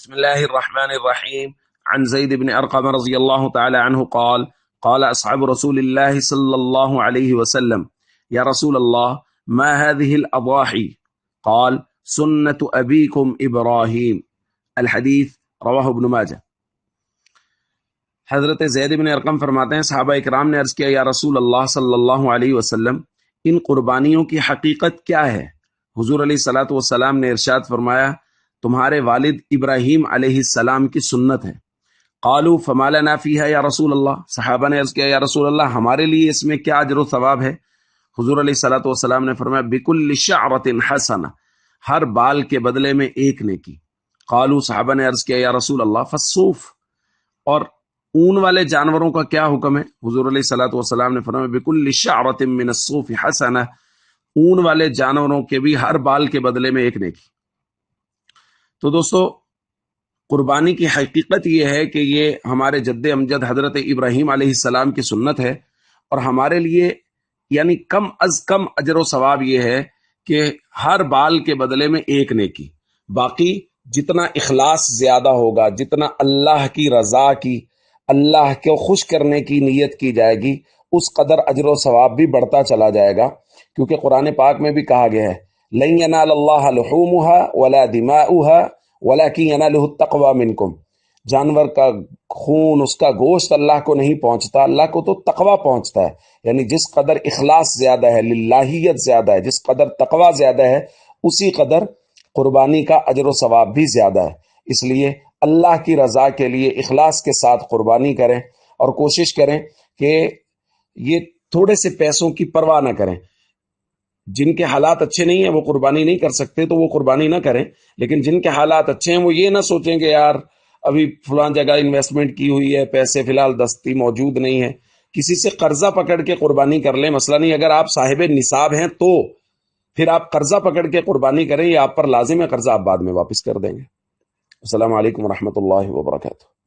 بسم الله الرحمن الرحيم. عن زيد بن أرقم رضي الله تعالى عنه قال قال أصحاب رسول الله صلى الله عليه وسلم يا رسول الله ما هذه الأضاحي؟ قال سنة أبيكم إبراهيم. الحديث رواه ابن ماجه۔ حضرت زید بن ارقم فرماتے ہیں صحابہ اکرام نے عرض کیا یا رسول اللہ صلی اللہ علیہ وسلم ان قربانیوں کی حقیقت کیا ہے؟ حضور علیہ الصلوۃ والسلام نے ارشاد فرمایا تمہارے والد ابراہیم علیہ السلام کی سنت ہے۔ قالوا فما لنا فیہا یا رسول اللہ، صحابہ نے عرض کیا یا رسول اللہ ہمارے لیے اس میں کیا اجر و ثواب ہے؟ حضور علیہ الصلوۃ والسلام نے فرمایا بکل شعرۃ حسنہ، ہر بال کے بدلے میں ایک نیکی۔ قالوا صحابہ نے عرض کیا یا رسول اللہ فالصوف، اور اون والے جانوروں کا کیا حکم ہے؟ حضور علیہ الصلوۃ والسلام نے فرمایا بکل شعرۃ من الصوف حسنہ، اون والے جانوروں کے بھی ہر بال کے بدلے میں ایک نیکی۔ تو دوستو قربانی کی حقیقت یہ ہے کہ یہ ہمارے جد امجد حضرت ابراہیم علیہ السلام کی سنت ہے، اور ہمارے لیے یعنی کم از کم اجر و ثواب یہ ہے کہ ہر بال کے بدلے میں ایک نیکی۔ باقی جتنا اخلاص زیادہ ہوگا، جتنا اللہ کی رضا کی، اللہ کو خوش کرنے کی نیت کی جائے گی، اس قدر اجر و ثواب بھی بڑھتا چلا جائے گا، کیونکہ قرآن پاک میں بھی کہا گیا ہے لن ینال اللہ لحومها ولا دماؤها ولکن ینالہ التقوی منکم، جانور کا خون، اس کا گوشت اللہ کو نہیں پہنچتا، اللہ کو تو تقوی پہنچتا ہے۔ یعنی جس قدر اخلاص زیادہ ہے، للہیت زیادہ ہے، جس قدر تقوی زیادہ ہے، اسی قدر قربانی کا اجر و ثواب بھی زیادہ ہے۔ اس لیے اللہ کی رضا کے لیے اخلاص کے ساتھ قربانی کریں، اور کوشش کریں کہ یہ تھوڑے سے پیسوں کی پرواہ نہ کریں۔ جن کے حالات اچھے نہیں ہیں وہ قربانی نہیں کر سکتے تو وہ قربانی نہ کریں، لیکن جن کے حالات اچھے ہیں وہ یہ نہ سوچیں کہ یار ابھی فلاں جگہ انویسٹمنٹ کی ہوئی ہے، پیسے فی الحال دستی موجود نہیں ہے، کسی سے قرضہ پکڑ کے قربانی کر لیں، مسئلہ نہیں۔ اگر آپ صاحب نصاب ہیں تو پھر آپ قرضہ پکڑ کے قربانی کریں، یہ آپ پر لازم ہے، قرضہ آپ بعد میں واپس کر دیں گے۔ السلام علیکم ورحمۃ اللہ وبرکاتہ۔